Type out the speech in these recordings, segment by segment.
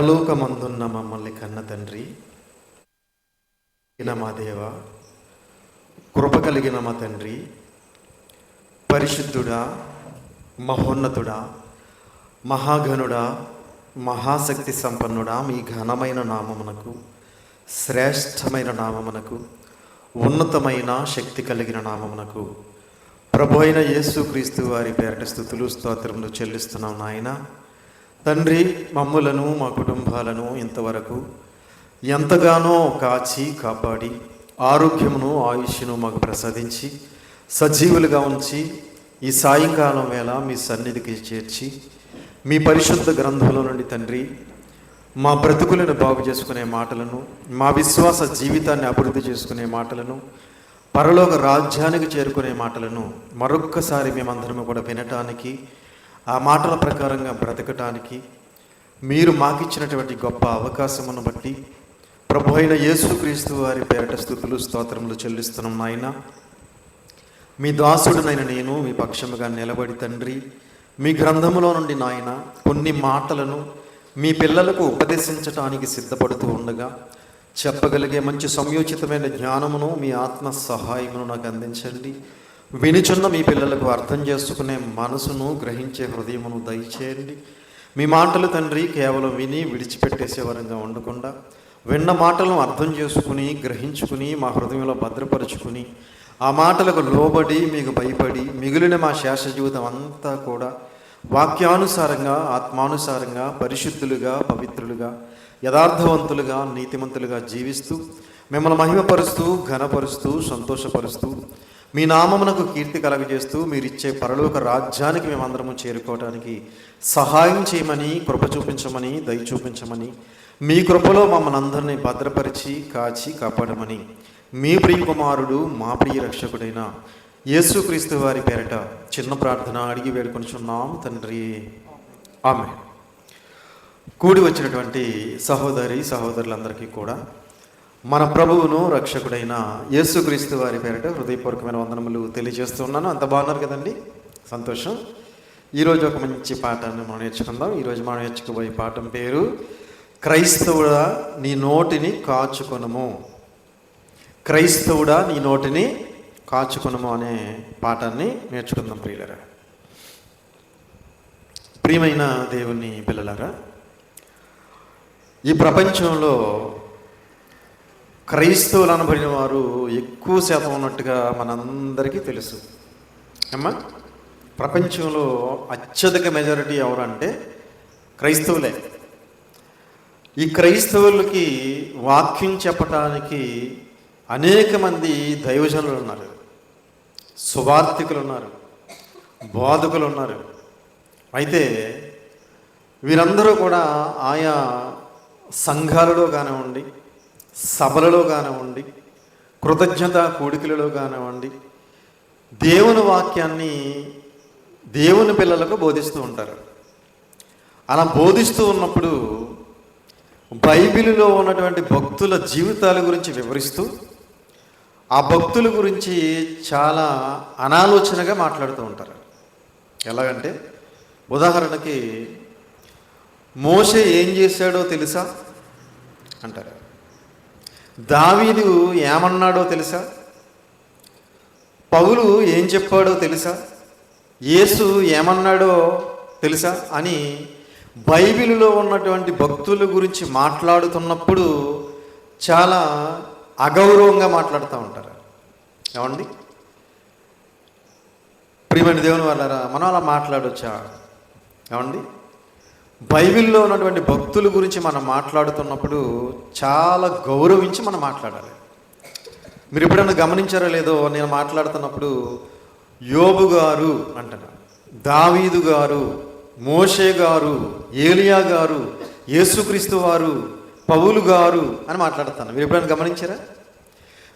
పరలోకమందున్న మమ్మల్ని కన్న తండ్రి, మా దేవ, కృప కలిగిన మా తండ్రి, పరిశుద్ధుడా, మహోన్నతుడా, మహాఘనుడా, మహాశక్తి సంపన్నుడా, మీ ఘనమైన నామమునకు, శ్రేష్టమైన నామమునకు, ఉన్నతమైన శక్తి కలిగిన నామమునకు ప్రభు అయిన యేసుక్రీస్తు వారి పేరట స్తుతులు స్తోత్రములు చెల్లిస్తున్నాం నాయన. తండ్రి, మమ్ములను మా కుటుంబాలను ఇంతవరకు ఎంతగానో కాచి కాపాడి ఆరోగ్యమును ఆయుష్ను మాకు ప్రసాదించి సజీవులుగా ఉంచి ఈ సాయంకాలం వేళ మీ సన్నిధికి చేర్చి మీ పరిశుద్ధ గ్రంథంలో నుండి తండ్రి మా బ్రతుకులను బాగు చేసుకునే మాటలను, మా విశ్వాస జీవితాన్ని అభివృద్ధి చేసుకునే మాటలను, పరలోక రాజ్యానికి చేరుకునే మాటలను మరొక్కసారి మేమందరము కూడా వినటానికి, ఆ మాటల ప్రకారంగా బ్రతకటానికి మీరు మాకిచ్చినటువంటి గొప్ప అవకాశమును బట్టి ప్రభు అయిన యేసుక్రీస్తు వారి పేరట స్తుతులు స్తోత్రములు చెల్లిస్తున్నాం నాయన. మీ దాసుడునైన నేను మీ పక్షముగా నిలబడి తండ్రి, మీ గ్రంథములో నుండి నాయన కొన్ని మాటలను మీ పిల్లలకు ఉపదేశించటానికి సిద్ధపడుతూ ఉండగా చెప్పగలిగే మంచి సంయోచితమైన జ్ఞానమును మీ ఆత్మ సహాయమును నాకు అందించండి. వినుచున్న మీ పిల్లలకు అర్థం చేసుకునే మనసును, గ్రహించే హృదయమును దయచేయండి. మీ మాటలు తండ్రి కేవలం విని విడిచిపెట్టేసే వరంగా ఉండకుండా విన్న మాటలను అర్థం చేసుకుని, గ్రహించుకుని, మా హృదయంలో భద్రపరుచుకుని, ఆ మాటలకు లోబడి మీకు భయపడి మిగిలిన మా శేష జీవితం అంతా కూడా వాక్యానుసారంగా, ఆత్మానుసారంగా, పరిశుద్ధులుగా, పవిత్రులుగా, యథార్థవంతులుగా, నీతిమంతులుగా జీవిస్తూ మిమ్మల్ని మహిమపరుస్తూ, ఘనపరుస్తూ, సంతోషపరుస్తూ మీ నామమునకు కీర్తి కలగజేస్తూ మీరిచ్చే పరలోక రాజ్యానికి మేమందరము చేరుకోవడానికి సహాయం చేయమని, కృప చూపించమని, దయ చూపించమని, మీ కృపలో మమ్మల్ని అందరినీ భద్రపరిచి కాచి కాపాడమని మీ ప్రియ కుమారుడు, మా ప్రియ రక్షకుడైన యేసుక్రీస్తు వారి పేరట చిన్న ప్రార్థన అడిగి వేడుకొనిచున్నాం తండ్రి, ఆమేన్. కూడి వచ్చినటువంటి సహోదరి సహోదరులందరికీ కూడా మన ప్రభువును రక్షకుడైన యేసుక్రీస్తు వారి పేరట హృదయపూర్వకమైన వందనములు తెలియజేస్తున్నాను. అంత బాగున్నారు కదండి? సంతోషం. ఈరోజు ఒక మంచి పాఠాన్ని మనం నేర్చుకుందాం. ఈరోజు మనం నేర్చుకోబోయే పాఠం పేరు క్రైస్తవుడా నీ నోటిని కాచుకొనుము. క్రైస్తవుడా నీ నోటిని కాచుకొనుము అనే పాఠాన్ని నేర్చుకుందాం ప్రియులరా. ప్రియమైన దేవుని పిల్లలారా, ఈ ప్రపంచంలో క్రైస్తవులు అనబడిన వారు ఎక్కువ శాతం ఉన్నట్టుగా మనందరికీ తెలుసు. అమ్మా, ప్రపంచంలో అత్యధిక మెజారిటీ ఎవరంటే క్రైస్తవులే. ఈ క్రైస్తవులకి వాక్యం చెప్పటానికి అనేక మంది దైవజనులు ఉన్నారు, సువార్థికులు ఉన్నారు, బోధకులు ఉన్నారు. అయితే వీరందరూ కూడా ఆయా సంఘాలలో కానివ్వండి, సభలలో కానివ్వండి, కృతజ్ఞత కూడికలలో కానివ్వండి, దేవుని వాక్యాన్ని దేవుని పిల్లలకు బోధిస్తూ ఉంటారు. అలా బోధిస్తూ ఉన్నప్పుడు బైబిలులో ఉన్నటువంటి భక్తుల జీవితాల గురించి వివరిస్తూ ఆ భక్తుల గురించి చాలా అనాలోచనగా మాట్లాడుతూ ఉంటారు. ఎలాగంటే, ఉదాహరణకి మోషే ఏం చేశాడో తెలుసా అంటారు, దావీదు ఏమన్నాడో తెలుసా, పౌలు ఏం చెప్పాడో తెలుసా, యేసు ఏమన్నాడో తెలుసా అని బైబిలులో ఉన్నటువంటి భక్తుల గురించి మాట్లాడుతున్నప్పుడు చాలా అగౌరవంగా మాట్లాడుతూ ఉంటారు. ఏమండి ప్రియమైన దేవుని వాళ్ళారా, మనం అలా మాట్లాడొచ్చా? ఏమండి, బైబిల్లో ఉన్నటువంటి భక్తుల గురించి మనం మాట్లాడుతున్నప్పుడు చాలా గౌరవించి మనం మాట్లాడాలి. మీరు ఎప్పుడైనా గమనించారో లేదో, నేను మాట్లాడుతున్నప్పుడు యోబు గారు అంటాను, దావీదు గారు, మోషే గారు, ఏలియా గారు, యేసుక్రీస్తు వారు, పౌలు గారు అని మాట్లాడతాను. మీరు ఎప్పుడైనా గమనించారా?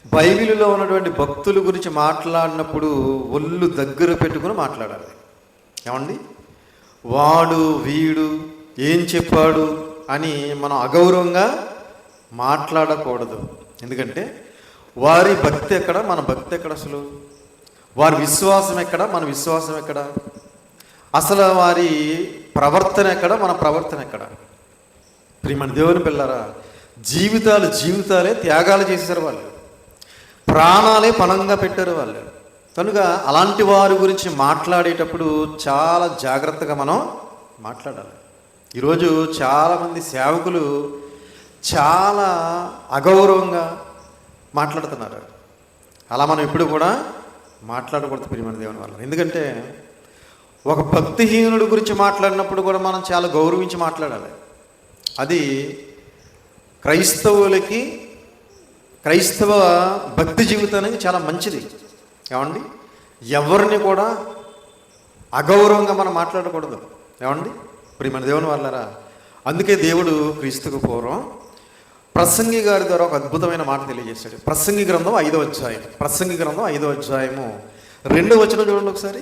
బైబిలులో ఉన్నటువంటి భక్తుల గురించి మాట్లాడినప్పుడు ఒళ్ళు దగ్గర పెట్టుకుని మాట్లాడాలి. ఏమండి, వాడు వీడు ఏం చెప్పాడు అని మనం అగౌరవంగా మాట్లాడకూడదు. ఎందుకంటే వారి భక్తి ఎక్కడ, మన భక్తి ఎక్కడ, అసలు వారి విశ్వాసం ఎక్కడ, మన విశ్వాసం ఎక్కడ, అసలు వారి ప్రవర్తన ఎక్కడ, మన ప్రవర్తన ఎక్కడ? ప్రియమైన దేవుని పిల్లరా, జీవితాలే త్యాగాలు చేసేసారు వాళ్ళు, ప్రాణాలే పణంగా పెట్టారు వాళ్ళు. కనుక అలాంటి వారి గురించి మాట్లాడేటప్పుడు చాలా జాగ్రత్తగా మనం మాట్లాడాలి. ఈరోజు చాలామంది సేవకులు చాలా అగౌరవంగా మాట్లాడుతున్నారు. అలా మనం ఎప్పుడు కూడా మాట్లాడకూడదు ప్రియమైన దేవుని వల్ల. ఎందుకంటే ఒక భక్తిహీనుడి గురించి మాట్లాడినప్పుడు కూడా మనం చాలా గౌరవించి మాట్లాడాలి. అది క్రైస్తవ భక్తి జీవితానికి చాలా మంచిది. ఏమండి, ఎవరిని కూడా అగౌరవంగా మనం మాట్లాడకూడదు. ఏమండి ప్రియమైన దేవుని వల్లరా. అందుకే దేవుడు క్రీస్తుకు పూర్వం ప్రసంగి గారి ద్వారా ఒక అద్భుతమైన మాట తెలియజేశాడు. ప్రసంగి గ్రంథం 5వ అధ్యాయం 2వ వచనం చూడండి ఒకసారి.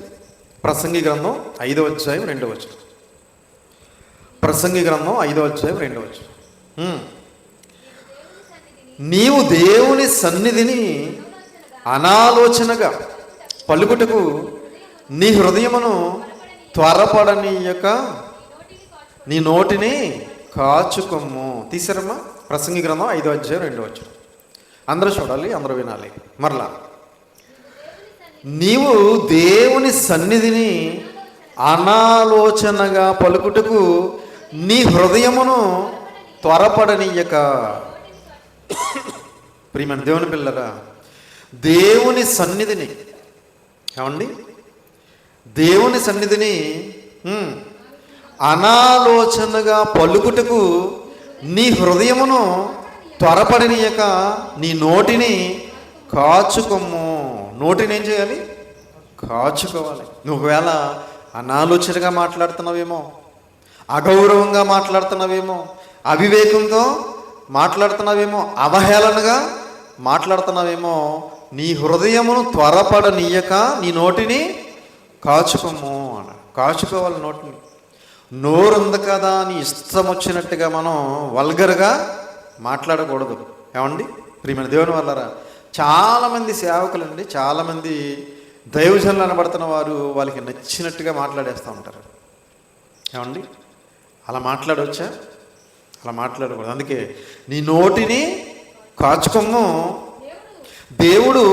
ప్రసంగి గ్రంథం 5వ అధ్యాయం 2వ వచనం. ప్రసంగి గ్రంథం 5వ అధ్యాయం 2వ వచనం. నీవు దేవుని సన్నిధిని అనాలోచనగా పలుకుటకు నీ హృదయమును త్వరపడనీయక నీ నోటిని కాచుకొమ్ము. తీసారమ్మా, ప్రసంగి గ్రంథం 5వ అధ్యాయం 2వ వచనం. అందరూ చూడాలి, అందరూ వినాలి. మరలా, నీవు దేవుని సన్నిధిని అనాలోచనగా పలుకుటకు నీ హృదయమును త్వరపడనీయక. ప్రియమైన దేవుని పిల్లరా, దేవుని సన్నిధిని, ఏమండి, దేవుని సన్నిధిని అనాలోచనగా పలుకుటకు నీ హృదయమును త్వరపడనీయక నీ నోటిని కాచుకొమ్ము. నోటిని ఏం చేయాలి? కాచుకోవాలి. నువ్వు ఒకవేళ అనాలోచనగా మాట్లాడుతున్నావేమో, అగౌరవంగా మాట్లాడుతున్నావేమో, అవివేకంతో మాట్లాడుతున్నావేమో, అవహేళనగా మాట్లాడుతున్నావేమో, నీ హృదయమును త్వరపడనీయక నీ నోటిని కాచుకోము అన్న. కాచుకోవాలి నోటిని. నోరుంది కదా నీ ఇష్టం వచ్చినట్టుగా మనం వల్గర్గా మాట్లాడకూడదు. ఏమండి ప్రియమైన దేవుని వల్లరా, చాలామంది సేవకులండి, చాలామంది దైవజనులు అనబడుతున్న వారు వాళ్ళకి నచ్చినట్టుగా మాట్లాడేస్తూ ఉంటారు. ఏమండి, అలా మాట్లాడవచ్చా? అలా మాట్లాడకూడదు. అందుకే నీ నోటిని కాచుకొమ్ము. దేవుడు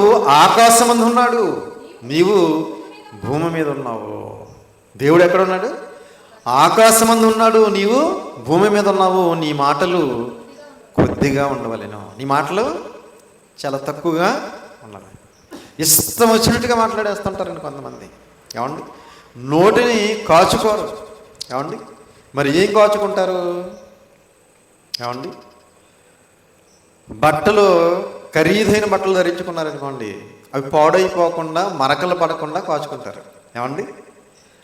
ఆకాశమందు ఉన్నాడు, నీవు భూమి మీద ఉన్నావు. దేవుడు ఎక్కడ ఉన్నాడు? ఆకాశమందు ఉన్నాడు, నీవు భూమి మీద ఉన్నావు. నీ మాటలు కొద్దిగా ఉండవలేను. నీ మాటలు చాలా తక్కువగా ఉండాలి. ఇష్టం వచ్చినట్టుగా మాట్లాడేస్తుంటారండి కొంతమంది. ఏమండి, నోటిని కాచుకోరు. ఏమండి, మరి ఏం కాచుకుంటారు? ఏమండి, బట్టలు ఖరీదైన బట్టలు ధరించుకున్నారనుకోండి, అవి పాడైపోకుండా మరకలు పడకుండా కాచుకుంటారు. ఏమండి,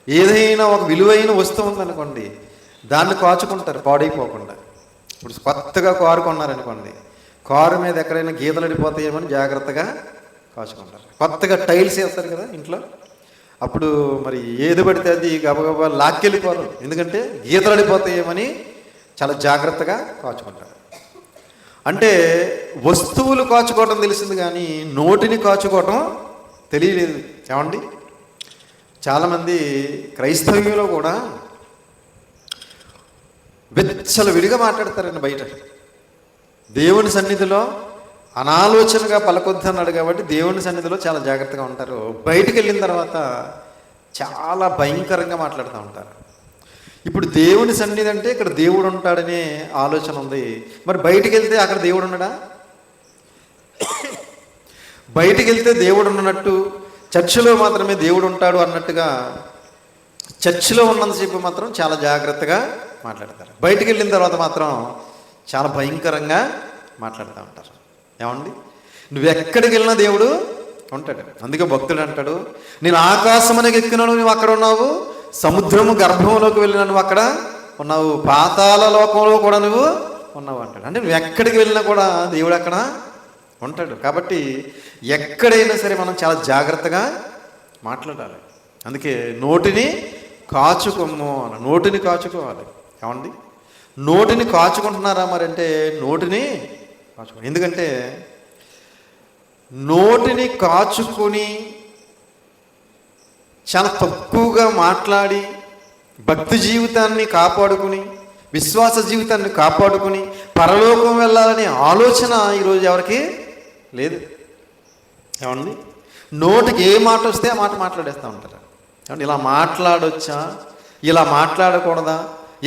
ఏదైనా ఒక విలువైన వస్తువు ఉందనుకోండి, దాన్ని కాచుకుంటారు పాడైపోకుండా. ఇప్పుడు కొత్తగా కారు కొన్నారనుకోండి, కారు మీద ఎక్కడైనా గీతలు అడిపోతాయేమని జాగ్రత్తగా కాచుకుంటారు. కొత్తగా టైల్స్ వేస్తారు కదా ఇంట్లో, అప్పుడు మరి ఏది పడితే అది గబగబా లాక్కెళ్ళిపోరు. ఎందుకంటే గీతలు అడిపోతాయేమని చాలా జాగ్రత్తగా కాచుకుంటారు. అంటే వస్తువులు కాచుకోవటం తెలిసింది కానీ నోటిని కాచుకోవటం తెలియలేదు. ఏమండి, చాలామంది క్రైస్తవ్యంలో కూడా విచ్చలవిడిగా మాట్లాడతారండి బయట. దేవుని సన్నిధిలో అనాలోచనగా పలకొద్దు అన్నాడు కాబట్టి దేవుని సన్నిధిలో చాలా జాగ్రత్తగా ఉంటారు. బయటికి వెళ్ళిన తర్వాత చాలా భయంకరంగా మాట్లాడుతూ ఉంటారు. ఇప్పుడు దేవుని సన్నిధి అంటే ఇక్కడ దేవుడు ఉంటాడనే ఆలోచన ఉంది. మరి బయటికి వెళ్తే అక్కడ దేవుడు ఉన్నాడా? బయటికి వెళ్తే దేవుడు ఉన్నట్టు, చర్చిలో మాత్రమే దేవుడు ఉంటాడు అన్నట్టుగా చర్చిలో ఉన్నంతసేపు మాత్రం చాలా జాగ్రత్తగా మాట్లాడతారు. బయటికి వెళ్ళిన తర్వాత మాత్రం చాలా భయంకరంగా మాట్లాడుతూ ఉంటారు. ఏమండి, నువ్వు ఎక్కడికి వెళ్ళినా దేవుడు ఉంటాడు. అందుకే భక్తుడు అంటాడు, నేను ఆకాశమునకు ఎక్కినాను నువ్వు అక్కడ ఉన్నావు, సముద్రము గర్భంలోకి వెళ్ళినా నువ్వు అక్కడ ఉన్నావు, పాతాళ లోకంలో కూడా నువ్వు ఉన్నావు అంటాడు. అంటే నువ్వు ఎక్కడికి వెళ్ళినా కూడా దేవుడు అక్కడ ఉంటాడు. కాబట్టి ఎక్కడైనా సరే మనం చాలా జాగ్రత్తగా మాట్లాడాలి. అందుకే నోటిని కాచుకోము అన్న. నోటిని కాచుకోవాలి. ఏమండి, నోటిని కాచుకుంటున్నారా మరి అంటే నోటిని కాచుకో. ఎందుకంటే నోటిని కాచుకొని చాలా తక్కువగా మాట్లాడి భక్తి జీవితాన్ని కాపాడుకుని విశ్వాస జీవితాన్ని కాపాడుకుని పరలోకం వెళ్ళాలనే ఆలోచన ఈరోజు ఎవరికి లేదు. ఏమండి, నోటికి ఏ మాట వస్తే ఆ మాట మాట్లాడేస్తూ ఉంటారు. ఏమండి, ఇలా మాట్లాడొచ్చా, ఇలా మాట్లాడకూడదా,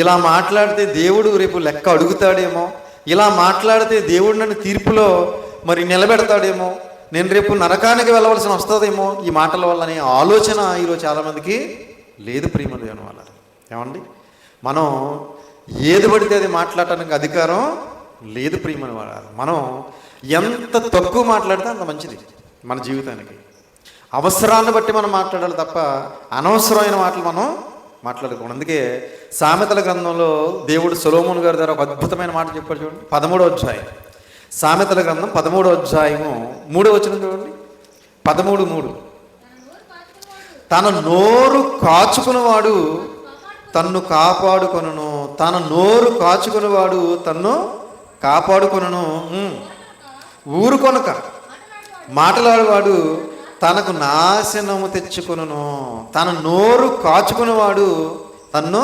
ఇలా మాట్లాడితే దేవుడు రేపు లెక్క అడుగుతాడేమో, ఇలా మాట్లాడితే దేవుడు నన్ను తీర్పులో మరి నిలబెడతాడేమో, నేను రేపు నరకానికి వెళ్ళవలసి వస్తుందేమో ఈ మాటల వల్ల అనే ఆలోచన ఈరోజు చాలామందికి లేదు. ప్రియమైన దేవుని వల్ల ఏమండి, మనం ఏది పడితే అది మాట్లాడటానికి అధికారం లేదు. ప్రియమైన వాళ్ళ మనం ఎంత తక్కువ మాట్లాడితే అంత మంచిది మన జీవితానికి. అవసరాన్ని బట్టి మనం మాట్లాడాలి తప్ప అనవసరమైన మాటలు మనం మాట్లాడకూడదు. అందుకే సామెతల గ్రంథంలో దేవుడు సొలొమోను గారి ద్వారా ఒక అద్భుతమైన మాట చెప్పాడు చూడండి. 13వ అధ్యాయం, సామెతల గ్రంథం 13వ అధ్యాయము 3వ వచనం చూడండి. 13:3, తన నోరు కాచుకున్నవాడు తన్ను కాపాడుకొనును, తన నోరు కాచుకున్నవాడు తన్ను కాపాడుకొనును. ఊరుకొనక మాట్లాడేవాడు తనకు నాశనము తెచ్చుకొనును. తన నోరు కాచుకున్నవాడు తన్ను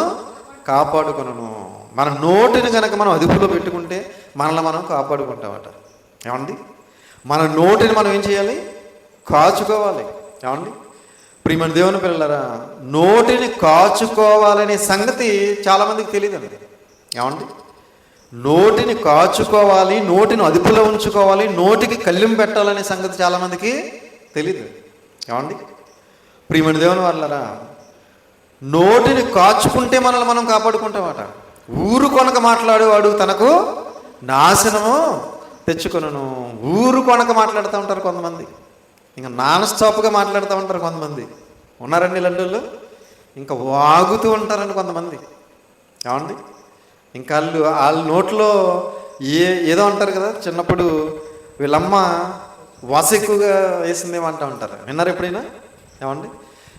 కాపాడుకొనును. మన నోటిని కనుక మనం అదుపులో పెట్టుకుంటే మనల్ని మనం కాపాడుకుంటామట. ఏమండి, మన నోటిని మనం ఏం చేయాలి? కాచుకోవాలి. ఏమండి, ప్రియమైన దేవుని పిల్లలారా, నోటిని కాచుకోవాలనే సంగతి చాలామందికి తెలియదండి. ఏమండి, నోటిని కాచుకోవాలి, నోటిని అదుపులో ఉంచుకోవాలి, నోటికి కళ్ళెం పెట్టాలనే సంగతి చాలామందికి తెలీదు. ఏమండి, ప్రియమైన దేవుని వాళ్ళరా, నోటిని కాచుకుంటే మనల్ని మనం కాపాడుకుంటామట. ఊరు కొనక మాట్లాడేవాడు తనకు నాశనము తెచ్చుకొనును. ఊరు కొనక మాట్లాడుతూ ఉంటారు కొంతమంది, ఇంకా నాన్ స్టాప్గా మాట్లాడుతూ ఉంటారు కొంతమంది. ఉన్నారండి ఇలాంటి వాళ్ళు, ఇంకా వాగుతూ ఉంటారండి కొంతమంది. ఏమండి, ఇంకా వాళ్ళ నోట్లో ఏదో అంటారు కదా, చిన్నప్పుడు వీళ్ళమ్మ వాస ఎక్కువగా వేసిందేమో అంటూ ఉంటారు. విన్నారు ఎప్పుడైనా? ఏమండి,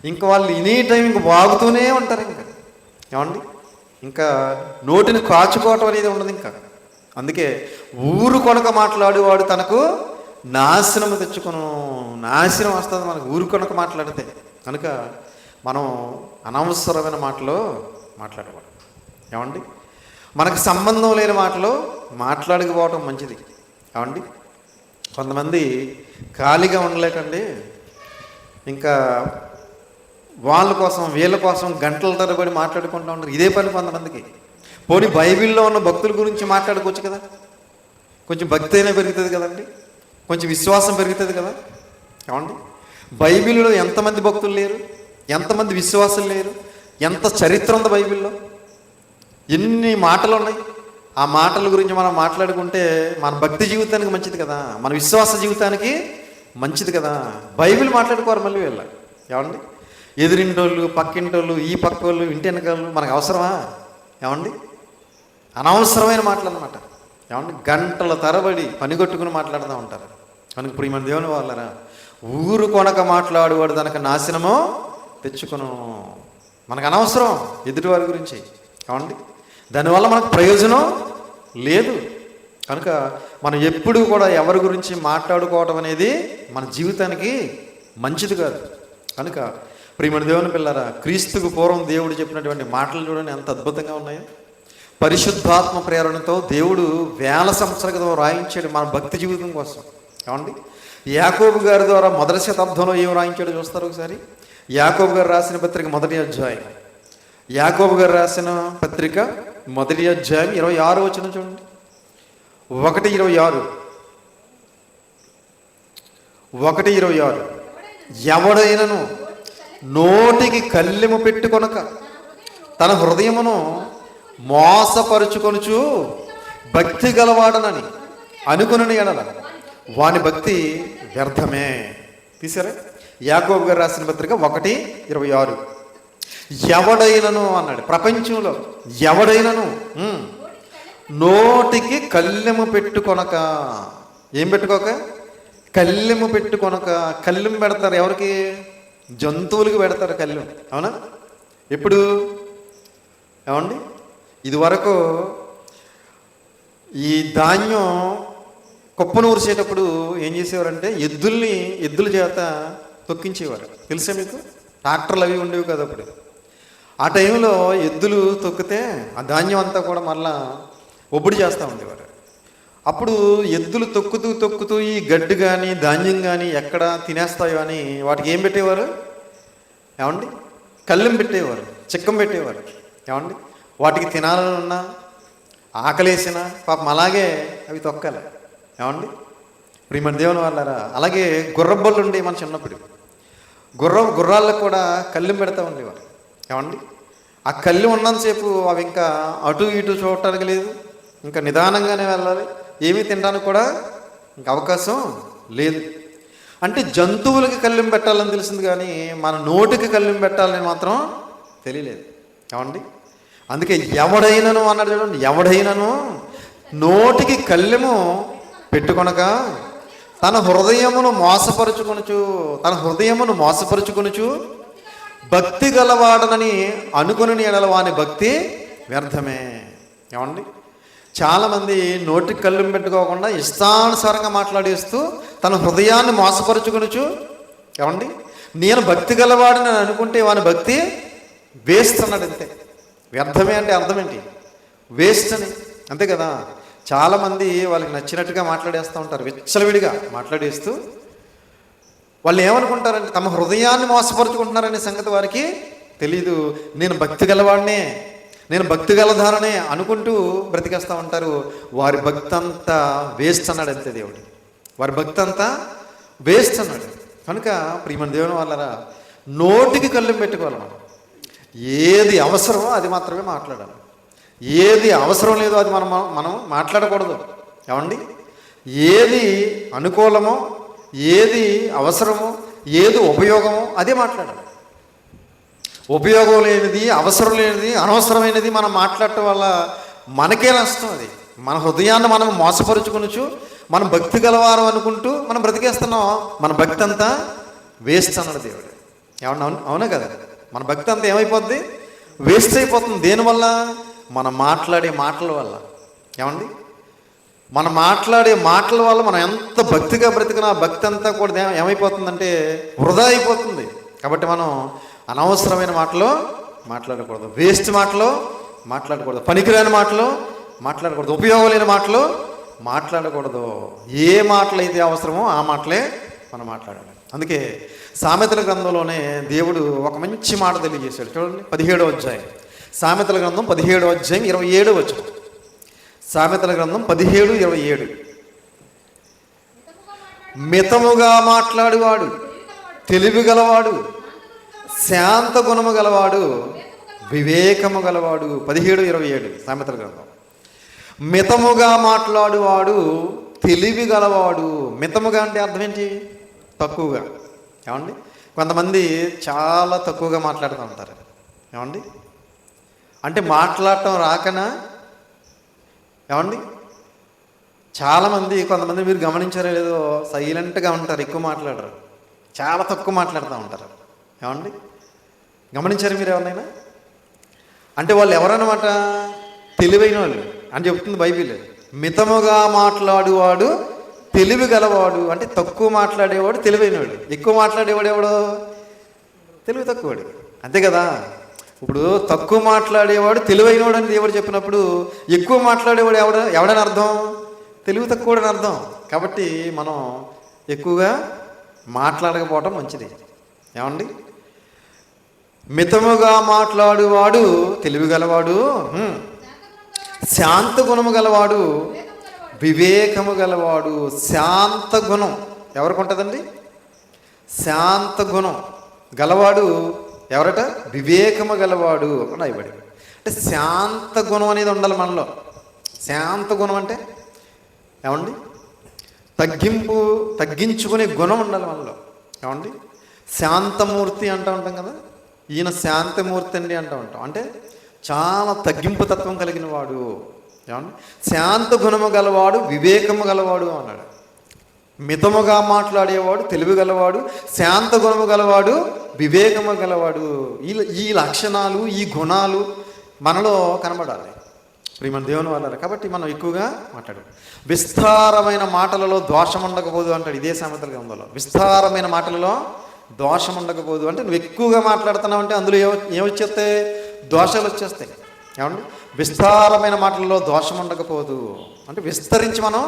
ఇంకా వాళ్ళు ఎనీ టైం ఇంక వాగుతూనే ఉంటారు. ఇంకా ఏమండి, ఇంకా నోటిని కాచుకోవటం అనేది ఉండదు ఇంకా. అందుకే ఊరు కొనక మాట్లాడేవాడు తనకు నాశనం తెచ్చుకును. నాశనం వస్తుంది మనకు ఊరు కొనక మాట్లాడితే. కనుక మనం అనవసరమైన మాటలు మాట్లాడకూడదు. ఏమండి, మనకు సంబంధం లేని మాటలు మాట్లాడకపోవటం మంచిది. ఏమండి, కొంతమంది ఖాళీగా ఉండలేకండి ఇంకా వాళ్ళ కోసం వీళ్ళ కోసం గంటల తరబడి మాట్లాడుకుంటూ ఉంటారు. ఇదే పని కొంతమందికి. పోనీ బైబిల్లో ఉన్న భక్తుల గురించి మాట్లాడుకోవచ్చు కదా, కొంచెం భక్తి అయినా పెరుగుతుంది కదండి, కొంచెం విశ్వాసం పెరుగుతుంది కదా. ఏమండి, బైబిల్లో ఎంతమంది భక్తులు లేరు, ఎంతమంది విశ్వాసులు లేరు, ఎంత చరిత్ర ఉంది బైబిల్లో, ఎన్ని మాటలు ఉన్నాయి. ఆ మాటల గురించి మనం మాట్లాడుకుంటే మన భక్తి జీవితానికి మంచిది కదా, మన విశ్వాస జీవితానికి మంచిది కదా. బైబిల్ మాట్లాడుకోరు మళ్ళీ వీళ్ళ. ఏమండి, ఎదురింటోళ్ళు, పక్కింటోళ్ళు, ఈ పక్కోళ్ళు, ఇంటి వెనకాళ్ళు మనకు అవసరమా? ఏమండి, అనవసరమైన మాటలు అన్నమాట. ఏమండి, గంటల తరబడి పనిగొట్టుకుని మాట్లాడుతూ ఉంటారు. కనుక ప్రియమైన దేవుని వాళ్ళరా, ఊరు కొనక మాట్లాడేవాడు తనకు నాశనమో తెచ్చుకును. మనకు అనవసరం ఎదుటి వారి గురించి. ఏమండి, దానివల్ల మనకు ప్రయోజనం లేదు. కనుక మనం ఎప్పుడూ కూడా ఎవరి గురించి మాట్లాడుకోవడం అనేది మన జీవితానికి మంచిది కాదు. కనుక ప్రియమైన దేవుని పిల్లరా, క్రీస్తుకు పూర్వం దేవుడు చెప్పినటువంటి మాటలు చూడండి ఎంత అద్భుతంగా ఉన్నాయో. పరిశుద్ధాత్మ ప్రేరణతో దేవుడు వేల సంవత్సరాల క్రితం రాయించాడు మన భక్తి జీవితం కోసం. ఏమండి, యాకోబు గారి ద్వారా మొదటి శతాబ్దంలో ఏం రాయించాడో చూస్తారు ఒకసారి. యాకోబు గారు రాసిన పత్రిక 1వ అధ్యాయం, యాకోబు గారు రాసిన పత్రిక 1వ అధ్యాయం 26వ వచనం చూడండి. 1:26, 1:26, ఎవడైనను నోటికి కళ్ళెము పెట్టుకొనక తన హృదయమును మోసపరుచుకొనుచు భక్తి గలవాడనని అనుకుని ఎడల వాని భక్తి వ్యర్థమే. తీసారా? యాకోబు గారు రాసిన పత్రిక 1:26. ఎవడైనను అన్నాడు. ప్రపంచంలో ఎవడైనను నోటికి కళ్ళెము పెట్టుకొనక, ఏం పెట్టుకోక? కళ్ళెము పెట్టుకొనక. కళ్ళెం పెడతారు ఎవరికి? జంతువులకి పెడతారు కళ్ళెం. అవునా? ఎప్పుడు? ఏమండి, ఇదివరకు ఈ ధాన్యం కుప్పను ఊరిసేటప్పుడు ఏం చేసేవారంటే ఎద్దుల చేత తొక్కించేవారు. తెలుసా మీకు? ట్రాక్టర్లు అవి ఉండేవి కదా అప్పుడు. ఆ టైంలో ఎద్దులు తొక్కితే ఆ ధాన్యం అంతా కూడా మళ్ళా ఒబ్బడి చేస్తూ ఉండేవారు. అప్పుడు ఎద్దులు తొక్కుతూ తొక్కుతూ ఈ గడ్డి కానీ ధాన్యం కానీ ఎక్కడ తినేస్తాయో అని వాటికి ఏం పెట్టేవారు ఏమండి? కళ్ళెం పెట్టేవారు, చిక్కం పెట్టేవారు. ఏమండి? వాటికి తినాలని ఉన్నా ఆకలేసినా పాపం అలాగే అవి తొక్కాలి. ఏమండి? ప్రియమైన దేవుని వాళ్ళారా, అలాగే గుర్రబళ్ళు ఉండే మన చిన్నప్పుడు గుర్రాలకు కూడా కళ్ళెం పెడతా ఉండేవారు. ఏమండి? ఆ కళ్ళు ఉన్నంతసేపు అవి ఇంకా అటు ఇటు చూడటానికి లేదు, ఇంకా నిదానంగానే వెళ్ళాలి, ఏమీ తినడానికి కూడా ఇంకా అవకాశం లేదు. అంటే జంతువులకి కళ్ళెం పెట్టాలని తెలిసింది కానీ మన నోటికి కళ్ళెం పెట్టాలని మాత్రం తెలియలేదు. ఏమండి? అందుకే ఎవడైనను అన్నాడు చూడండి, ఎవడైనను నోటికి కళ్ళెము పెట్టుకొనక తన హృదయమును మోసపరుచుకొనుచు భక్తి గలవాడనని అనుకుని ఎడల వాని భక్తి వ్యర్థమే. ఏమండి? చాలామంది నోటికి కళ్ళెం పెట్టుకోకుండా ఇష్టానుసారంగా మాట్లాడేస్తూ తన హృదయాన్ని మోసపరుచుకొనుచు, ఏమండి, నేను భక్తి గలవాడని అనుకుంటే వాని భక్తి వేస్ట్ అన్నాడు. అంతే. వ్యర్థమే అంటే అర్థం ఏంటి? వేస్ట్ అని, అంతే కదా. చాలామంది వాళ్ళకి నచ్చినట్టుగా మాట్లాడేస్తూ ఉంటారు, విచ్చలవిడిగా మాట్లాడేస్తూ. వాళ్ళు ఏమనుకుంటారంటే తమ హృదయాన్ని మోసపరుచుకుంటున్నారనే సంగతి వారికి తెలీదు. నేను భక్తి గలవాడినే, నేను భక్తి గలధారనే అనుకుంటూ బ్రతికేస్తూ ఉంటారు. వారి భక్తి అంతా వేస్ట్ అన్నాడు. అంతే దేవుడు, వారి భక్తి అంతా వేస్ట్ అన్నాడు. కనుక ప్రియమైన దేవుని వాళ్ళరా, నోటికి కళ్ళెం పెట్టుకోవాలి. మనం ఏది అవసరమో అది మాత్రమే మాట్లాడాలి, ఏది అవసరం లేదో అది మనం మాట్లాడకూడదు. ఏమండి? ఏది అనుకూలమో, ఏది అవసరమో, ఏది ఉపయోగమో అదే మాట్లాడాలి. ఉపయోగం లేనిది, అవసరం లేనిది, అనవసరమైనది మనం మాట్లాడటం వల్ల మనకే నష్టం. అది మన హృదయాన్ని మనం మోసపరుచుకొనుచు మనం భక్తి గలవారం అనుకుంటూ మనం బ్రతికేస్తున్నాం. మన భక్తి అంతా వేస్ట్ అన్నాడు దేవుడు. ఏమన్నా అవునా కదా? మన భక్తి అంతా ఏమైపోద్ది? వేస్ట్ అయిపోతుంది. దేనివల్ల? మనం మాట్లాడే మాటల వల్ల. ఏమండి? మనం మాట్లాడే మాటల వల్ల మనం ఎంత భక్తిగా బ్రతికినా భక్తి అంతా కూడా ఏమైపోతుందంటే వృధా అయిపోతుంది. కాబట్టి మనం అనవసరమైన మాటలు మాట్లాడకూడదు, వేస్ట్ మాటలు మాట్లాడకూడదు, పనికిరాని మాటలు మాట్లాడకూడదు, ఉపయోగం లేని మాటలు మాట్లాడకూడదు. ఏ మాటలు అయితే అవసరమో ఆ మాటలే మనం మాట్లాడాలి. అందుకే సామెతల గ్రంథంలోనే దేవుడు ఒక మంచి మాట తెలియజేశాడు. చూడండి, 17వ అధ్యాయం, సామెతల గ్రంథం 17వ అధ్యాయం 27వ వచనం. సామెతల గ్రంథం 17:27. మితముగా మాట్లాడువాడు తెలివి గలవాడు, శాంత గుణము గలవాడు, వివేకము గలవాడు. 17:27 సామెతల గ్రంథం. మితముగా మాట్లాడువాడు తెలివి గలవాడు. మితముగా అంటే అర్థం ఏంటి? తక్కువగా. ఏమండి? కొంతమంది చాలా తక్కువగా మాట్లాడుతూ ఉంటారు. ఏమండి? అంటే మాట్లాడటం రాకనా? ఏమండి? చాలామంది, కొంతమంది మీరు గమనించారో లేదో, సైలెంట్గా ఉంటారు, ఎక్కువ మాట్లాడరు, చాలా తక్కువ మాట్లాడుతూ ఉంటారు. ఏమండి? గమనించారు మీరు ఎవరినైనా? అంటే వాళ్ళు ఎవరన్నమాట? తెలివైన వాళ్ళు అని చెప్తుంది బైబిల్. మితముగా మాట్లాడువాడు తెలివి గలవాడు. అంటే తక్కువ మాట్లాడేవాడు తెలివైనవాడు, ఎక్కువ మాట్లాడేవాడు ఎవడో? తెలివి తక్కువవాడు. అంతే కదా. ఇప్పుడు తక్కువ మాట్లాడేవాడు తెలివైనవాడు అని దేవుడు చెప్పినప్పుడు ఎక్కువ మాట్లాడేవాడు ఎవడని అర్థం? తెలివి తక్కువడని అర్థం. కాబట్టి మనం ఎక్కువగా మాట్లాడకపోవటం మంచిది. ఏమండి? మితముగా మాట్లాడువాడు తెలివి గలవాడు, శాంత గుణము గలవాడు, వివేకము గలవాడు. శాంత గుణం ఎవరికి ఉంటుందండి? శాంత గుణం గలవాడు ఎవరట? వివేకము గలవాడు అని రాయబడి. అంటే శాంత గుణం అనేది ఉండాలి మనలో. శాంత గుణం అంటే ఏమండి? తగ్గించుకునే గుణం ఉండాలి మనలో. ఏమండి? శాంతమూర్తి అంటూ ఉంటాం కదా, ఈయన శాంతమూర్తి అండి అంటూ ఉంటాం. అంటే చాలా తగ్గింపు తత్వం కలిగిన వాడు. ఏమండి? శాంత గుణము గలవాడు, వివేకము గలవాడు అన్నాడు. మితముగా మాట్లాడేవాడు తెలివి గలవాడు, శాంత గుణము గలవాడు, వివేకము గలవాడు. ఈ లక్షణాలు, ఈ గుణాలు మనలో కనబడాలి ప్రియమైన దేవుని వాళ్ళ. కాబట్టి మనం ఎక్కువగా మాట్లాడాలి. విస్తారమైన మాటలలో దోషం ఉండకపోదు అంటాడు ఇదే సామెతల గ్రంథంలో. విస్తారమైన మాటలలో దోషం ఉండకపోదు అంటే నువ్వు ఎక్కువగా మాట్లాడుతున్నావు అంటే అందులో ఏమొచ్చేస్తే దోషాలు వచ్చేస్తాయి. ఏమండి, విస్తారమైన మాటల్లో దోషం ఉండకపోదు. అంటే విస్తరించి మనం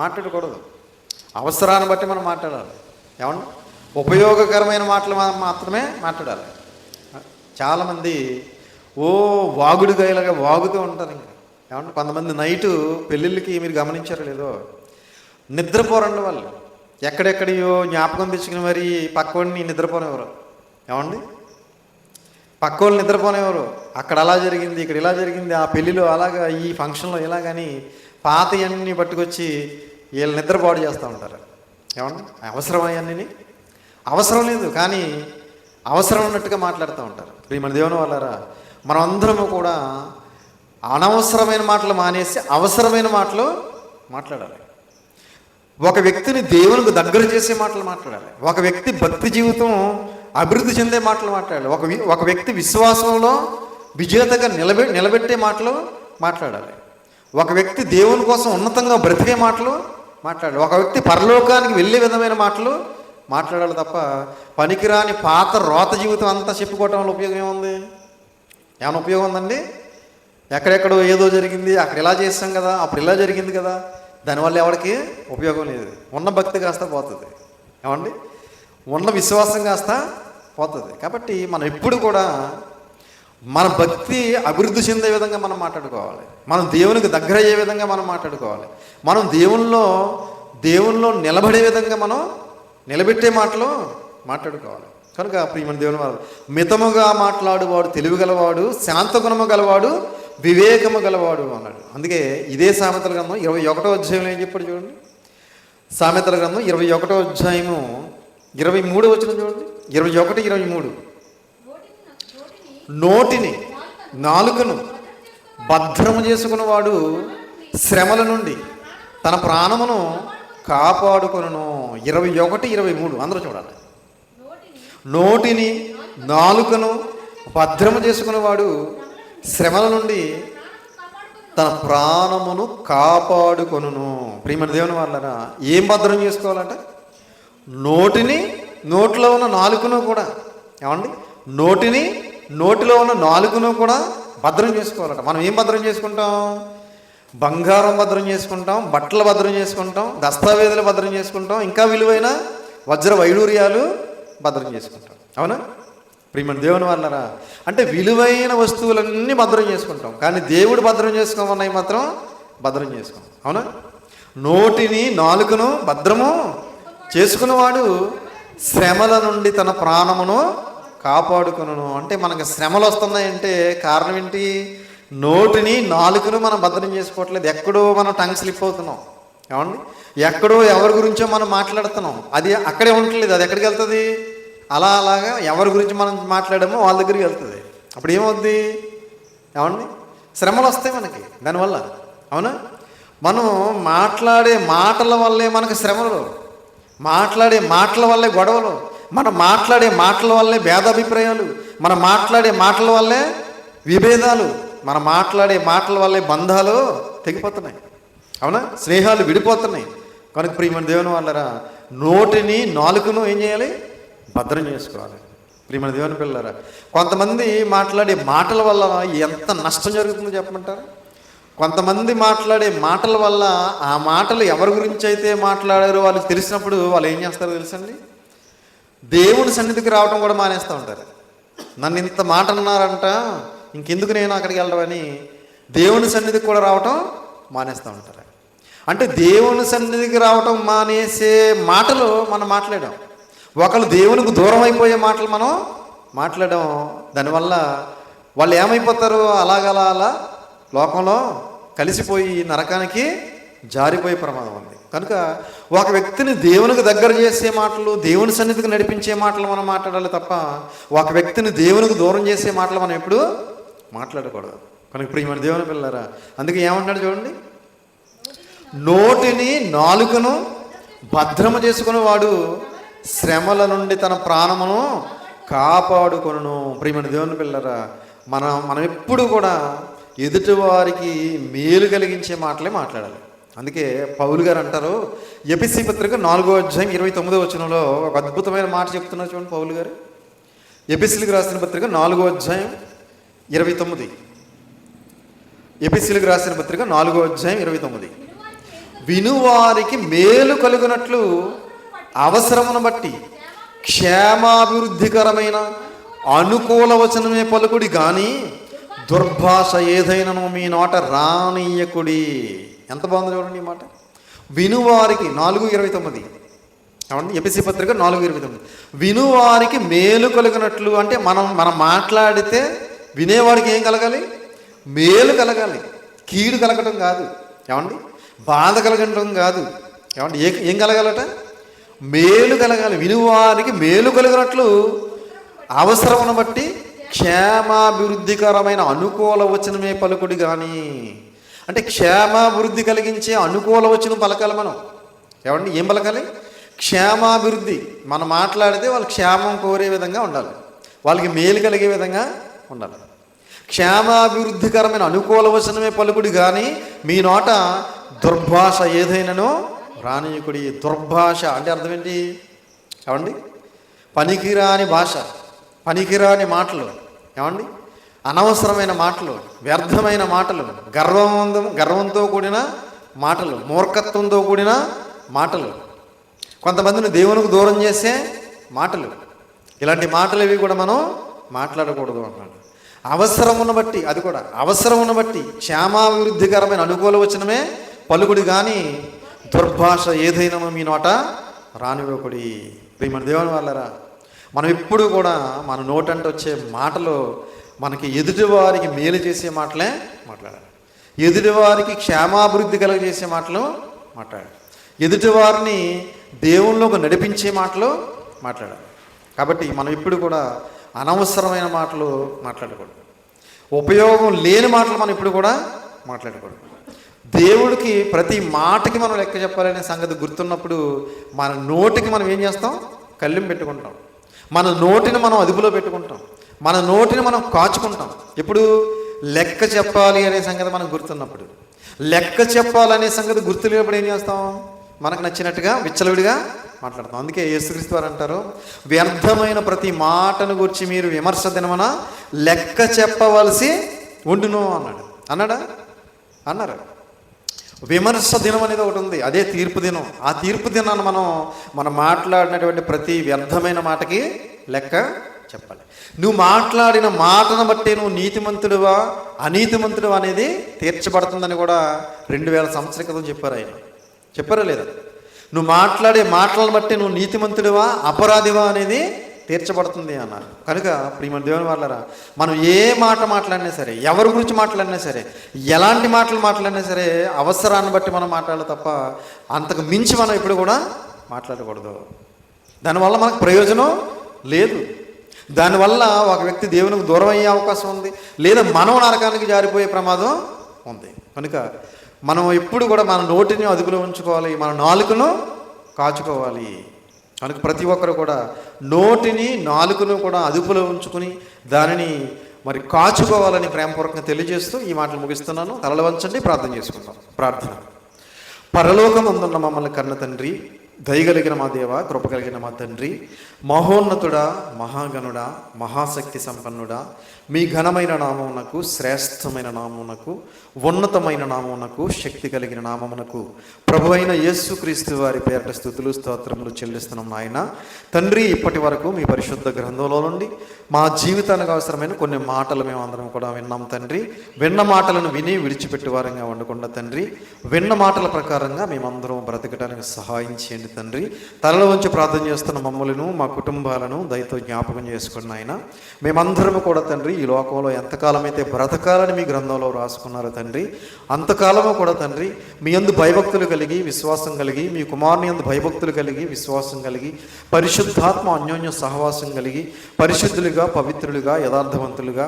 మాట్లాడకూడదు, అవసరాన్ని బట్టి మనం మాట్లాడాలి. ఏమండి, ఉపయోగకరమైన మాటలు మాత్రమే మాట్లాడాలి. చాలామంది వాగుడు గయలుగా వాగుతూ ఉంటారు. ఇంకా ఏమంటే కొంతమంది నైటు పెళ్ళిళ్ళకి మీరు గమనించారో లేదో, నిద్రపోరండి వాళ్ళు. ఎక్కడెక్కడియో జ్ఞాపకం తెచ్చుకుని మరి పక్కోడిని నిద్రపోనేవారు. ఏమండి, పక్కోళ్ళు నిద్రపోనేవారు. అక్కడ అలా జరిగింది, ఇక్కడ ఇలా జరిగింది, ఆ పెళ్ళిలో అలాగా, ఈ ఫంక్షన్లో ఇలాగని పాతయన్నీ పట్టుకొచ్చి వీళ్ళు నిద్రపాటు చేస్తూ ఉంటారు. ఏమండి, అవసరమయ్యన్నీ అవసరం లేదు, కానీ అవసరం ఉన్నట్టుగా మాట్లాడుతూ ఉంటారు. ప్రియమైన దేవుని వాళ్ళారా, మనం అందరము కూడా అనవసరమైన మాటలు మానేసి అవసరమైన మాటలు మాట్లాడాలి. ఒక వ్యక్తిని దేవునికి దగ్గర చేసే మాటలు మాట్లాడాలి. ఒక వ్యక్తి భక్తి జీవితం అభివృద్ధి చెందే మాటలు మాట్లాడాలి. ఒక వ్యక్తి విశ్వాసంలో విజేతగా నిలబెట్టే మాటలు మాట్లాడాలి. ఒక వ్యక్తి దేవుని కోసం ఉన్నతంగా బ్రతికే మాటలు మాట్లాడాలి. ఒక వ్యక్తి పరలోకానికి వెళ్ళే విధమైన మాటలు మాట్లాడాలి తప్ప పనికిరాని పాత రోత జీవితం అంతా చెప్పుకోవటం వల్ల ఉపయోగం ఏముంది? ఏమైనా ఉపయోగం ఉందండి? ఎక్కడెక్కడో ఏదో జరిగింది, అక్కడ ఇలా చేస్తాం కదా, అప్పుడు ఇలా జరిగింది కదా, దానివల్ల ఎవరికి ఉపయోగం లేదు. ఉన్న భక్తి కాస్త పోతుంది. ఏమండి, ఉన్న విశ్వాసం కాస్త పోతుంది. కాబట్టి మనం ఎప్పుడు కూడా మన భక్తి అభివృద్ధి చెందే విధంగా మనం మాట్లాడుకోవాలి. మనం దేవునికి దగ్గర అయ్యే విధంగా మనం మాట్లాడుకోవాలి. మనం దేవునిలో నిలబడే విధంగా మనం నిలబెట్టే మాటలు మాట్లాడుకోవాలి. కనుక ప్రియమైన దేవుని వారు, మితముగా మాట్లాడువాడు తెలివిగలవాడు, శాంత గుణము గలవాడు, వివేకము గలవాడు అన్నాడు. అందుకే ఇదే సామెతల గ్రంథం 21వ అధ్యాయంలో ఏం చెప్పాడు చూడండి. సామెతల గ్రంథం 21వ అధ్యాయము 23 వచనం చూడండి. 21, 23. నోటిని నాలుకను భద్రము చేసుకున్నవాడు శ్రమల నుండి తన ప్రాణమును కాపాడుకొనును. 21, 23 అందరూ చూడాలి. నోటిని నాలుకను భద్రము చేసుకున్నవాడు శ్రమల నుండి తన ప్రాణమును కాపాడుకొనును. ప్రియమైన దేవుని వాళ్ళరా, ఏం భద్రం చేసుకోవాలంట? నోటిలో ఉన్న నాలుకను కూడా, ఏమండి, నోటిలో ఉన్న నాలుకను కూడా భద్రం చేసుకోవాలట. మనం ఏం భద్రం చేసుకుంటాం? బంగారం భద్రం చేసుకుంటాం, బట్టలు భద్రం చేసుకుంటాం, దస్తావేజులు భద్రం చేసుకుంటాం, ఇంకా విలువైన వజ్ర వైడూర్యాలు భద్రం చేసుకుంటాం. అవునా? ప్రియమైన దేవుని వాళ్ళరా, అంటే విలువైన వస్తువులన్నీ భద్రం చేసుకుంటాం, కానీ దేవుడు భద్రం చేసుకోమన్నవి మాత్రం భద్రం చేసుకోం. అవునా? నోటిని నాలుకను భద్రము చేసుకున్నవాడు శ్రమల నుండి తన ప్రాణమును కాపాడుకును. అంటే మనకు శ్రమలు వస్తున్నాయంటే కారణం ఏంటి? నోటిని నాలుకను మనం భద్రం చేసుకోవట్లేదు. ఎక్కడో మనం టంగ్ స్లిప్ అవుతున్నాం. ఏమండి, ఎక్కడో ఎవరి గురించో మనం మాట్లాడుతున్నాం, అది అక్కడే ఉండట్లేదు, అది ఎక్కడికి వెళ్తుంది? అలాగా ఎవరి గురించి మనం మాట్లాడామో వాళ్ళ దగ్గరికి వెళ్తుంది. అప్పుడు ఏమవుద్ది? ఏమండి, శ్రమలు వస్తాయి మనకి దానివల్ల. అవునా? మనం మాట్లాడే మాటల వల్లే మనకు శ్రమలు, మాట్లాడే మాటల వల్లే గొడవలు, మనం మాట్లాడే మాటల వల్లే భేదాభిప్రాయాలు, మనం మాట్లాడే మాటల వల్లే విభేదాలు, మనం మాట్లాడే మాటల వల్లే బంధాలు తెగిపోతున్నాయి. అవునా? స్నేహాలు విడిపోతున్నాయి. కనుక ప్రియమైన దేవుని వాళ్ళరా, నోటిని నాలుకను ఏం చేయాలి? భద్రం చేసుకోవాలి. ప్రియమైన దేవుని పిల్లరా, కొంతమంది మాట్లాడే మాటల వల్ల ఎంత నష్టం జరుగుతుందో చెప్పమంటారు? కొంతమంది మాట్లాడే మాటల వల్ల ఆ మాటలు ఎవరి గురించి అయితే మాట్లాడారో వాళ్ళకి తెలిసినప్పుడు వాళ్ళు ఏం చేస్తారో తెలుసండి? దేవుని సన్నిధికి రావడం కూడా మానేస్తూ ఉంటారు. నన్ను ఇంత మాట అన్నారంట, ఇంకెందుకు నేను అక్కడికి వెళ్ళడం దేవుని సన్నిధికి కూడా రావటం మానేస్తూ ఉంటారు. అంటే దేవుని సన్నిధికి రావటం మానేసే మాటలు మనం మాట్లాడాం. ఒకళ్ళు దేవునికి దూరం అయిపోయే మాటలు మనం మాట్లాడడం. దానివల్ల వాళ్ళు ఏమైపోతారు? అలా లోకంలో కలిసిపోయి నరకానికి జారిపోయే ప్రమాదం ఉంది. కనుక ఒక వ్యక్తిని దేవునికి దగ్గర చేసే మాటలు, దేవుని సన్నిధికి నడిపించే మాటలు మనం మాట్లాడాలి తప్ప ఒక వ్యక్తిని దేవునికి దూరం చేసే మాటలు మనం ఎప్పుడు మాట్లాడకూడదు. కనుక ప్రియమైన దేవుని పిల్లరా, అందుకే ఏమంటున్నాడు చూడండి, నోటిని నాలుకను భద్రము చేసుకుని వాడు శ్రమల నుండి తన ప్రాణమును కాపాడుకొనును. ప్రియమైన దేవుని పిల్లరా, మనం ఎప్పుడు కూడా ఎదుటివారికి మేలు కలిగించే మాటలే మాట్లాడాలి. అందుకే పౌలు గారు అంటారు, ఎఫెసీ పత్రిక 4వ అధ్యాయం 29వ వచనంలో ఒక అద్భుతమైన మాట చెప్తున్నారు చూడండి. పౌలు గారు ఎఫెసీలకు రాసిన పత్రిక 4వ అధ్యాయం 29. ఎఫెసీయులకు రాసిన పత్రిక 4వ అధ్యాయం 29. వినువారికి మేలు కలుగునట్లు అవసరమును బట్టి క్షేమాభివృద్ధికరమైన అనుకూల వచనమే పలుకుడి కానీ దుర్భాష ఏదైనాను మీ నోట రానీయకుడి. ఎంత బాగుంది చూడండి ఈ మాట. వినువారికి 4:29. అవునండి, ఎఫెసీ పత్రిక 4:29. వినువారికి మేలు కలుగునట్లు అంటే మనం మాట్లాడితే వినేవాడికి ఏం కలగాలి? మేలు కలగాలి, కీడు కలగటం కాదు. ఏమండి, బాధ కలగటం కాదు. ఏమండి, ఏం కలగాలట? మేలు కలగాలి. వినువారికి మేలు కలిగినట్లు అవసరమును బట్టి క్షేమాభివృద్ధికరమైన అనుకూల వచనమే పలుకుడి కానీ. అంటే క్షేమాభివృద్ధి కలిగించే అనుకూల వచనం పలకాలి మనం. ఏమండి, ఏం పలకాలి? క్షేమాభివృద్ధి. మనం మాట్లాడితే వాళ్ళు క్షేమం కోరే విధంగా ఉండాలి, వాళ్ళకి మేలు కలిగే విధంగా ఉండాలి. క్షేమాభివృద్ధికరమైన అనుకూల వచనమే పలుకుడి కానీ మీ నోట దుర్భాష ఏదైనానో రానీయకుడి. దుర్భాష అంటే అర్థం ఏంటి? ఏమండి, పనికిరాని భాష, పనికిరాని మాటలు. ఏమండి, అనవసరమైన మాటలు, వ్యర్థమైన మాటలు, గర్వంతో కూడిన మాటలు, మూర్ఖత్వంతో కూడిన మాటలు, కొంతమందిని దేవునికి దూరం చేసే మాటలు. ఇలాంటి మాటలు ఇవి కూడా మనం మాట్లాడకూడదు అన్నాడు. అవసరమును బట్టి, అది కూడా అవసరమును బట్టి క్షేమాభివృద్ధికరమైన అనుకూల వచనమే పలుకుడి కానీ దుర్భాష ఏదైనా మీ నోట రానివ్వకుడి. ప్రియమైన దేవుని వాళ్ళరా, మనం ఎప్పుడు కూడా మన నోటంటే వచ్చే మాటలు మనకి ఎదుటివారికి మేలు చేసే మాటలే మాట్లాడాలి, ఎదుటివారికి క్షేమాభివృద్ధి కలుగజేసే మాటలు మాట్లాడాలి, ఎదుటివారిని దేవుళ్ళలోకి నడిపించే మాటలు మాట్లాడాలి. కాబట్టి మనం ఇప్పుడు కూడా అనవసరమైన మాటలు మాట్లాడకూడదు, ఉపయోగం లేని మాటలు మనం ఇప్పుడు కూడా మాట్లాడకూడదు. దేవుడికి ప్రతి మాటకి మనం లెక్క చెప్పాలనే సంగతి గుర్తున్నప్పుడు మన నోటికి మనం ఏం చేస్తాం? కళ్ళెం పెట్టుకుంటాం, మన నోటిని మనం అదుపులో పెట్టుకుంటాం, మన నోటిని మనం కాచుకుంటాం. ఇప్పుడు లెక్క చెప్పాలి అనే సంగతి మనకు గుర్తున్నప్పుడు, లెక్క చెప్పాలనే సంగతి గుర్తులేనప్పుడు ఏం చేస్తాం? మనకు నచ్చినట్టుగా విచ్చలవిడిగా మాట్లాడతాం. అందుకే యేసుక్రీస్తు వారు అంటారు, వ్యర్థమైన ప్రతి మాటను గురించి మీరు విమర్శ దినమన లెక్క చెప్పవలసి ఉండును అన్నాడా? అన్నారు. విమర్శ దినం అనేది ఒకటి ఉంది, అదే తీర్పు దినం. ఆ తీర్పు దినాన్ని మనం మాట్లాడినటువంటి ప్రతి వ్యర్థమైన మాటకి లెక్క చెప్పాలి. నువ్వు మాట్లాడిన మాటను బట్టి నువ్వు నీతిమంతుడివా అనీతిమంతుడివా అనేది తీర్చబడుతుందని కూడా 2000 సంవత్సరాల క్రితం చెప్పారు ఆయన. చెప్పారా లేదా? నువ్వు మాట్లాడే మాటలను బట్టి నువ్వు నీతిమంతుడివా అపరాధివా అనేది తీర్చబడుతుంది అన్నారు. కనుక ప్రియమైన దేవుని వాళ్ళరా, మనం ఏ మాట మాట్లాడినా సరే, ఎవరి గురించి మాట్లాడినా సరే, ఎలాంటి మాటలు మాట్లాడినా సరే అవసరాన్ని బట్టి మనం మాట్లాడాలి తప్ప అంతకు మించి మనం ఇప్పుడు కూడా మాట్లాడకూడదు. దానివల్ల మనకు ప్రయోజనం లేదు. దానివల్ల ఒక వ్యక్తి దేవునికి దూరం అయ్యే అవకాశం ఉంది, లేదా మనం నరకానికి జారిపోయే ప్రమాదం ఉంది. కనుక మనం ఎప్పుడు కూడా మన నోటిని అదుపులో ఉంచుకోవాలి, మన నాలుకను కాచుకోవాలి. కనుక ప్రతి ఒక్కరు కూడా నోటిని నాలుకను కూడా అదుపులో ఉంచుకుని దానిని మరి కాచుకోవాలని ప్రేమపూర్వకంగా తెలియజేస్తూ ఈ మాటలు ముగిస్తున్నాను. తలలు వంచండి, ప్రార్థన చేసుకుందాం. ప్రార్థన. పరలోకమందున్న మమ్మల్ని కన్న తండ్రి, దయగలిగిన మా దేవ, కృప కలిగిన మా తండ్రి, మహోన్నతుడా, మహాగణుడా, మహాశక్తి సంపన్నుడా, మీ ఘనమైన నామమునకు, శ్రేష్టమైన నామమునకు, ఉన్నతమైన నామమునకు, శక్తి కలిగిన నామమునకు ప్రభువైన యేసుక్రీస్తు వారి పేరిట స్తుతులు స్తోత్రములు చెల్లిస్తున్నాం నాయన. తండ్రి, ఇప్పటి వరకు మీ పరిశుద్ధ గ్రంథంలో నుండి మా జీవితానికి అవసరమైన కొన్ని మాటలు మేము అందరం కూడా విన్నాం తండ్రి. విన్న మాటలను విని విడిచిపెట్టి వారంగా ఉండకుండా తండ్రి, విన్న మాటల ప్రకారంగా మేమందరం బ్రతకడానికి సహాయం చేయండి తండ్రి. తలలో వంచి ప్రార్థన చేస్తున్న మమ్మల్ని, మా కుటుంబాలను దయతో జ్ఞాపకం చేసుకున్న ఆయన. మేమందరము కూడా తండ్రి ఈ లోకంలో ఎంతకాలం అయితే బ్రతకాలని మీ గ్రంథంలో రాసుకున్నారు తండ్రి, అంతకాలము కూడా తండ్రి మీ యందు భయభక్తులు కలిగి విశ్వాసం కలిగి, మీ కుమారుని యందు భయభక్తులు కలిగి విశ్వాసం కలిగి, పరిశుద్ధాత్మ అన్యోన్య సహవాసం కలిగి, పరిశుద్ధులుగా, పవిత్రులుగా, యథార్థవంతులుగా,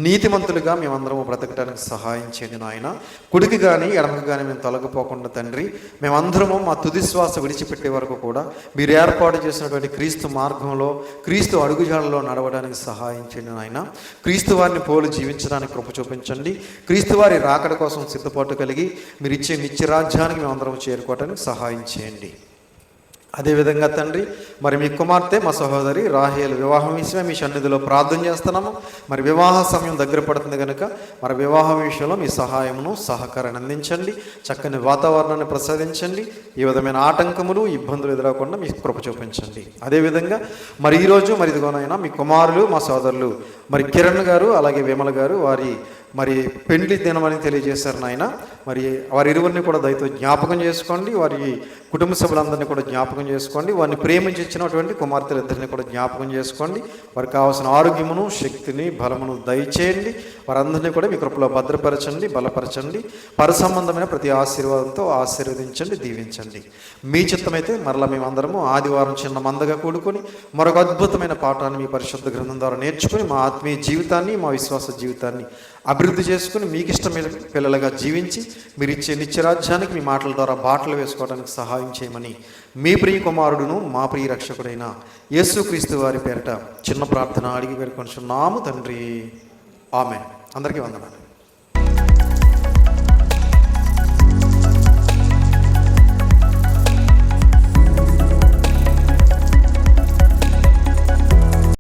నీతిమంతులుగా మేమందరము బ్రతకడానికి సహాయం చేయండి నాయన. కుడికి కానీ ఎడమకి కానీ మేము తొలగిపోకుండా తండ్రి, మేమందరము మా తుది శ్వాస విడిచిపెట్టే వరకు కూడా మీరు ఏర్పాటు చేసినటువంటి క్రీస్తు మార్గంలో, క్రీస్తు అడుగుజాడలో నడవడానికి సహాయం చేయండి నాయన. క్రీస్తు వారిని పోలి జీవించడానికి కృప చూపించండి. క్రీస్తు వారి రాకడ కోసం సిద్ధపాటు కలిగి మీరు ఇచ్చే నిత్య రాజ్యానికి మేమందరం చేరుకోవడానికి సహాయం చేయండి. అదేవిధంగా తండ్రి, మరి మీ కుమార్తె మా సహోదరి రాహేల్ వివాహం విషయమై మీ సన్నిధిలో ప్రార్థన చేస్తున్నాము. మరి వివాహ సమయం దగ్గర పడుతుంది కనుక మరి వివాహం విషయంలో మీ సహాయమును సహకారాన్ని అందించండి. చక్కని వాతావరణాన్ని ప్రసాదించండి. ఏ విధమైన ఆటంకములు ఇబ్బందులు ఎదురకుండా మీ కృప చూపించండి. అదేవిధంగా మరి ఈరోజు మరి ఇదిగోనైనా మీ కుమారులు మా సోదరులు మరి కిరణ్ గారు అలాగే విమల గారు వారి మరి పెండ్లి దినమని తెలియజేశారు నాయన. మరి వారి ఇరువురిని కూడా దయతో జ్ఞాపకం చేసుకోండి. వారి కుటుంబ సభ్యులందరినీ కూడా జ్ఞాపకం చేసుకోండి. వారిని ప్రేమించి ఇచ్చినటువంటి కుమార్తెలిద్దరిని కూడా జ్ఞాపకం చేసుకోండి. వారికి కావాల్సిన ఆరోగ్యమును శక్తిని బలమును దయచేయండి. వారందరినీ కూడా మీ కృపలో భద్రపరచండి, బలపరచండి. పరసంబంధమైన ప్రతి ఆశీర్వాదంతో ఆశీర్వదించండి, దీవించండి. మీ చిత్తమైతే మరలా మేమందరము ఆదివారం చిన్న మందగా కూడుకొని మరొక అద్భుతమైన పాఠాన్ని మీ పరిశుద్ధ గ్రంథం ద్వారా నేర్చుకుని మా ఆత్మీయ జీవితాన్ని మా విశ్వాస జీవితాన్ని అభివృద్ధి చేసుకుని మీకు ఇష్టమైన పిల్లలుగా జీవించి మీరు ఇచ్చే నిత్యరాజ్యానికి మీ మాటల ద్వారా బాటలు వేసుకోవడానికి సహాయం చేయమని మీ ప్రియ కుమారుడును మా ప్రియ రక్షకుడైన యేసుక్రీస్తు వారి పేరిట చిన్న ప్రార్థన అడిగి వేడుకొనుచున్నాము తండ్రి. ఆమేన్. అందరికీ వందనాలు.